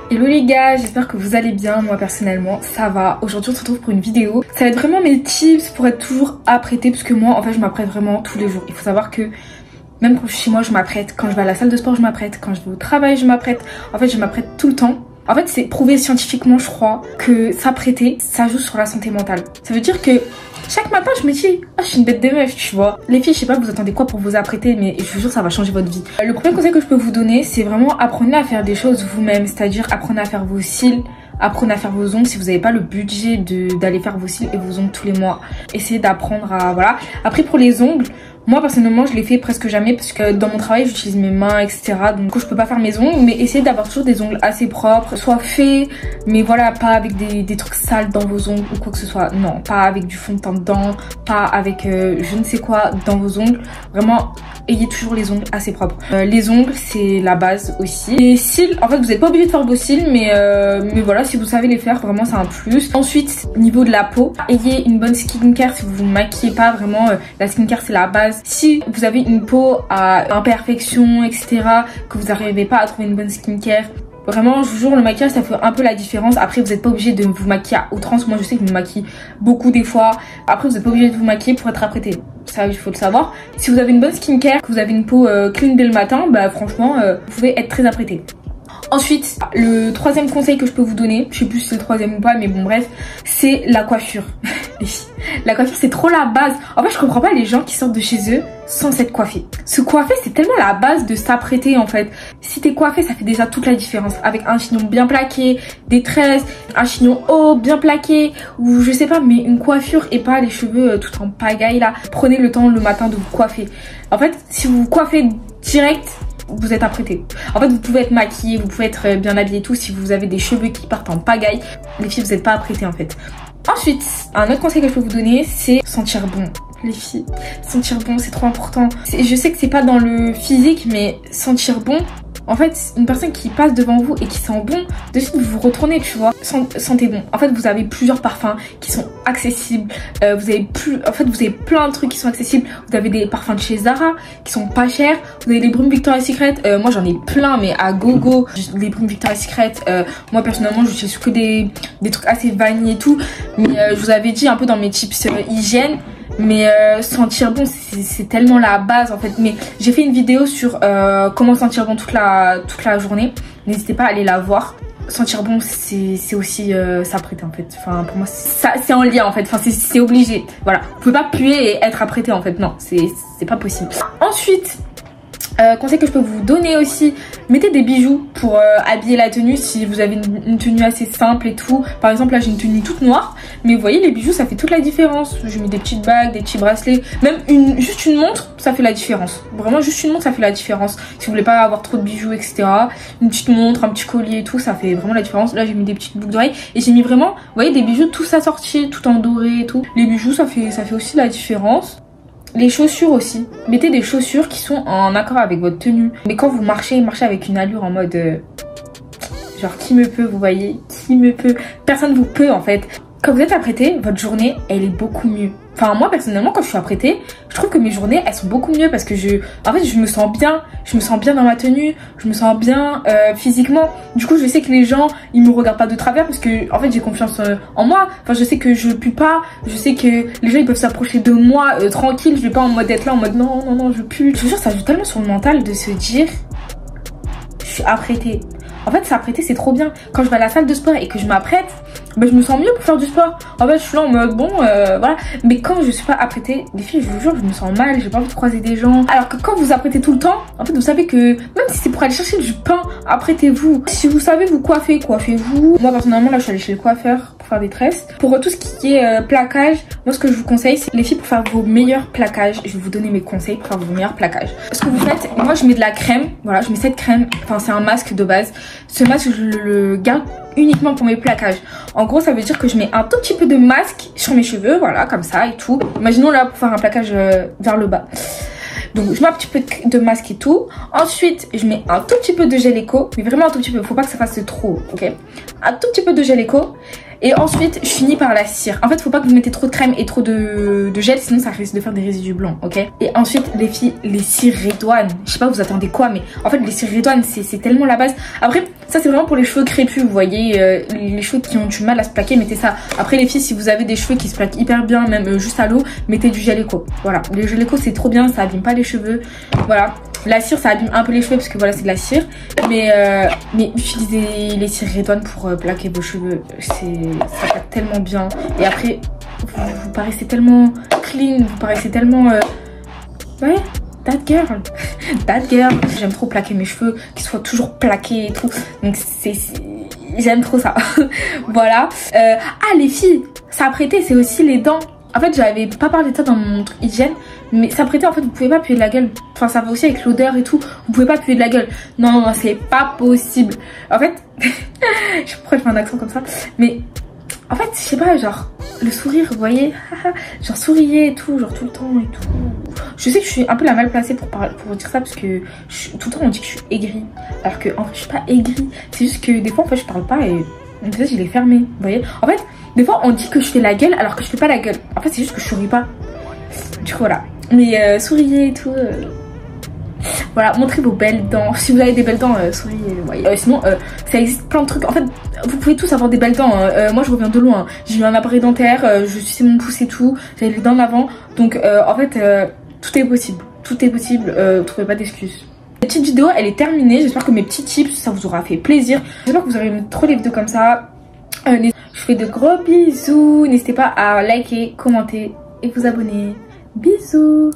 Hello les gars, j'espère que vous allez bien. Moi personnellement ça va. Aujourd'hui on se retrouve pour une vidéo. Ça va être vraiment mes tips pour être toujours apprêtée, parce que moi en fait je m'apprête vraiment tous les jours. Il faut savoir que même quand je suis chez moi je m'apprête, quand je vais à la salle de sport je m'apprête, quand je vais au travail je m'apprête. En fait je m'apprête tout le temps. En fait c'est prouvé scientifiquement je crois que s'apprêter ça joue sur la santé mentale. Ça veut dire que chaque matin je me dis ah je suis une bête de meuf, tu vois. Les filles je sais pas vous attendez quoi pour vous apprêter, mais je vous jure ça va changer votre vie. Le premier conseil que je peux vous donner c'est vraiment apprenez à faire des choses vous-même. C'est-à-dire apprenez à faire vos cils, apprenez à faire vos ongles. Si vous n'avez pas le budget d'aller faire vos cils et vos ongles tous les mois, essayez d'apprendre à voilà. Après pour les ongles, moi personnellement je les fais presque jamais parce que dans mon travail j'utilise mes mains etc, donc je peux pas faire mes ongles. Mais essayez d'avoir toujours des ongles assez propres, soit faits mais voilà pas avec des trucs sales dans vos ongles ou quoi que ce soit. Non, pas avec du fond de teint dedans, pas avec je ne sais quoi dans vos ongles. Vraiment ayez toujours les ongles assez propres. Les ongles c'est la base aussi. Les cils en fait vous n'êtes pas obligé de faire vos cils, mais voilà si vous savez les faire vraiment c'est un plus. Ensuite niveau de la peau, ayez une bonne skincare. Si vous vous maquillez pas vraiment, la skincare c'est la base. Si vous avez une peau à imperfection etc, que vous n'arrivez pas à trouver une bonne skincare, vraiment je vous jure le maquillage ça fait un peu la différence. Après vous n'êtes pas obligé de vous maquiller à outrance. Moi je sais que je me maquille beaucoup des fois. Après vous n'êtes pas obligé de vous maquiller pour être apprêté, ça il faut le savoir. Si vous avez une bonne skincare, que vous avez une peau clean dès le matin, bah franchement vous pouvez être très apprêté. Ensuite, le troisième conseil que je peux vous donner, je sais plus si c'est le troisième ou pas, mais bon bref, c'est la coiffure. La coiffure c'est trop la base. En fait je comprends pas les gens qui sortent de chez eux sans s'être coiffés. Se coiffer c'est tellement la base de s'apprêter en fait. Si t'es coiffé ça fait déjà toute la différence. Avec un chignon bien plaqué, des tresses, un chignon haut bien plaqué, ou je sais pas, mais une coiffure et pas les cheveux tout en pagaille là. Prenez le temps le matin de vous coiffer. En fait si vous vous coiffez direct, vous êtes apprêté. En fait vous pouvez être maquillé, vous pouvez être bien habillé et tout. Si vous avez des cheveux qui partent en pagaille, les filles vous n'êtes pas apprêtées en fait. Ensuite, un autre conseil que je peux vous donner, c'est sentir bon. Les filles, sentir bon, c'est trop important. Je sais que c'est pas dans le physique, mais sentir bon, en fait, une personne qui passe devant vous et qui sent bon, de suite vous vous retournez, tu vois. Sentez bon. En fait, vous avez plusieurs parfums qui sont accessibles. Vous avez plein de trucs qui sont accessibles. Vous avez des parfums de chez Zara qui sont pas chers. Vous avez des brumes Victoria's Secret. Moi, j'en ai plein, mais à gogo. Les brumes Victoria's Secret. Moi, personnellement, j'utilise que des trucs assez vanille et tout. Mais je vous avais dit un peu dans mes tips hygiène. Mais sentir bon c'est tellement la base en fait. Mais j'ai fait une vidéo sur comment sentir bon toute la journée. N'hésitez pas à aller la voir. Sentir bon c'est aussi s'apprêter en fait. Enfin pour moi c'est en lien en fait. Enfin c'est obligé. Voilà, vous pouvez pas puer et être apprêté en fait. Non, c'est pas possible. Ensuite conseil que je peux vous donner aussi, mettez des bijoux pour habiller la tenue. Si vous avez une tenue assez simple et tout, par exemple là j'ai une tenue toute noire, mais vous voyez les bijoux ça fait toute la différence. J'ai mis des petites bagues, des petits bracelets, même juste une montre ça fait la différence. Vraiment juste une montre ça fait la différence. Si vous voulez pas avoir trop de bijoux etc, une petite montre, un petit collier et tout, ça fait vraiment la différence. Là j'ai mis des petites boucles d'oreilles et j'ai mis vraiment, vous voyez, des bijoux tous assortis, tout en doré et tout. Les bijoux ça fait aussi la différence. Les chaussures aussi, mettez des chaussures qui sont en accord avec votre tenue. Mais quand vous marchez avec une allure en mode genre qui me peut, vous voyez, qui me peut, personne vous peut en fait. Quand vous êtes apprêté, votre journée elle est beaucoup mieux. Enfin moi personnellement quand je suis apprêtée, je trouve que mes journées elles sont beaucoup mieux parce que en fait je me sens bien dans ma tenue, je me sens bien physiquement. Du coup je sais que les gens ils me regardent pas de travers parce que en fait j'ai confiance en moi. Enfin je sais que je pue pas, je sais que les gens ils peuvent s'approcher de moi tranquille. Je vais pas en mode être là en mode non je pue. Je vous jure ça joue tellement sur le mental de se dire je suis apprêtée. En fait s'apprêter c'est trop bien. Quand je vais à la salle de sport et que je m'apprête, bah, je me sens mieux pour faire du sport. En fait je suis là en mode bon voilà. Mais quand je suis pas apprêtée, les filles je vous jure je me sens mal, j'ai pas envie de croiser des gens. Alors que quand vous apprêtez tout le temps, en fait vous savez que même si c'est pour aller chercher du pain, apprêtez-vous. Si vous savez vous coiffer, coiffez-vous. Moi personnellement là je suis allée chez le coiffeur pour faire des tresses. Pour tout ce qui est plaquage, moi ce que je vous conseille c'est les filles pour faire vos meilleurs plaquages. Je vais vous donner mes conseils pour faire vos meilleurs plaquages. Ce que vous faites, moi je mets de la crème, voilà je mets cette crème, enfin c'est un masque de base. Ce masque je le garde uniquement pour mes plaquages. En gros ça veut dire que je mets un tout petit peu de masque sur mes cheveux, voilà comme ça et tout. Imaginons là pour faire un plaquage vers le bas. Donc je mets un petit peu de masque et tout. Ensuite je mets un tout petit peu de gel éco, mais vraiment un tout petit peu, faut pas que ça fasse trop, ok. Un tout petit peu de gel éco. Et ensuite, je finis par la cire. En fait, faut pas que vous mettez trop de crème et trop de gel, sinon ça risque de faire des résidus blancs, ok? Et ensuite, les filles, les cires Redouane. Je sais pas, vous attendez quoi, mais en fait, les cires Redouane, c'est tellement la base. Après, ça, c'est vraiment pour les cheveux crépus, vous voyez, les cheveux qui ont du mal à se plaquer, mettez ça. Après, les filles, si vous avez des cheveux qui se plaquent hyper bien, même juste à l'eau, mettez du gel éco. Voilà, le gel éco, c'est trop bien, ça abîme pas les cheveux. Voilà. La cire, ça abîme un peu les cheveux parce que voilà, c'est de la cire. Mais utilisez les cires Redouane pour plaquer vos cheveux. Ça plaque tellement bien. Et après, vous paraissez tellement clean, vous paraissez tellement... Ouais, that girl. That girl. J'aime trop plaquer mes cheveux, qu'ils soient toujours plaqués et tout. Donc j'aime trop ça. Voilà. Ah, les filles, ça a prêté, c'est aussi les dents. En fait, j'avais pas parlé de ça dans mon truc hygiène, mais ça prêtait, en fait, vous pouvez pas puer de la gueule. Enfin, ça va aussi avec l'odeur et tout. Vous pouvez pas puer de la gueule. Non, non, c'est pas possible. En fait, je sais pas pourquoi je fais un accent comme ça, mais en fait, je sais pas, genre, le sourire, vous voyez, genre souriez et tout, genre tout le temps et tout. Je sais que je suis un peu la mal placée pour dire ça parce que tout le temps on dit que je suis aigrie. Alors que en fait, je suis pas aigrie. C'est juste que des fois, en fait, je parle pas et peut-être je l'ai fermé, vous voyez. En fait, des fois on dit que je fais la gueule alors que je fais pas la gueule. En fait, c'est juste que je souris pas. Du coup, voilà. Mais souriez et tout. Voilà, montrez vos belles dents. Si vous avez des belles dents, souriez. Ouais. Sinon, ça existe plein de trucs. En fait, vous pouvez tous avoir des belles dents. Moi, je reviens de loin. J'ai eu un appareil dentaire, je suçais mon pouce et tout. J'avais les dents de l'avant. Donc, en fait, tout est possible. Tout est possible. Trouvez pas d'excuses. Cette petite vidéo, elle est terminée. J'espère que mes petits tips, ça vous aura fait plaisir. J'espère que vous aurez aimé trop les vidéos comme ça. Je vous fais de gros bisous. N'hésitez pas à liker, commenter et vous abonner. Bisous.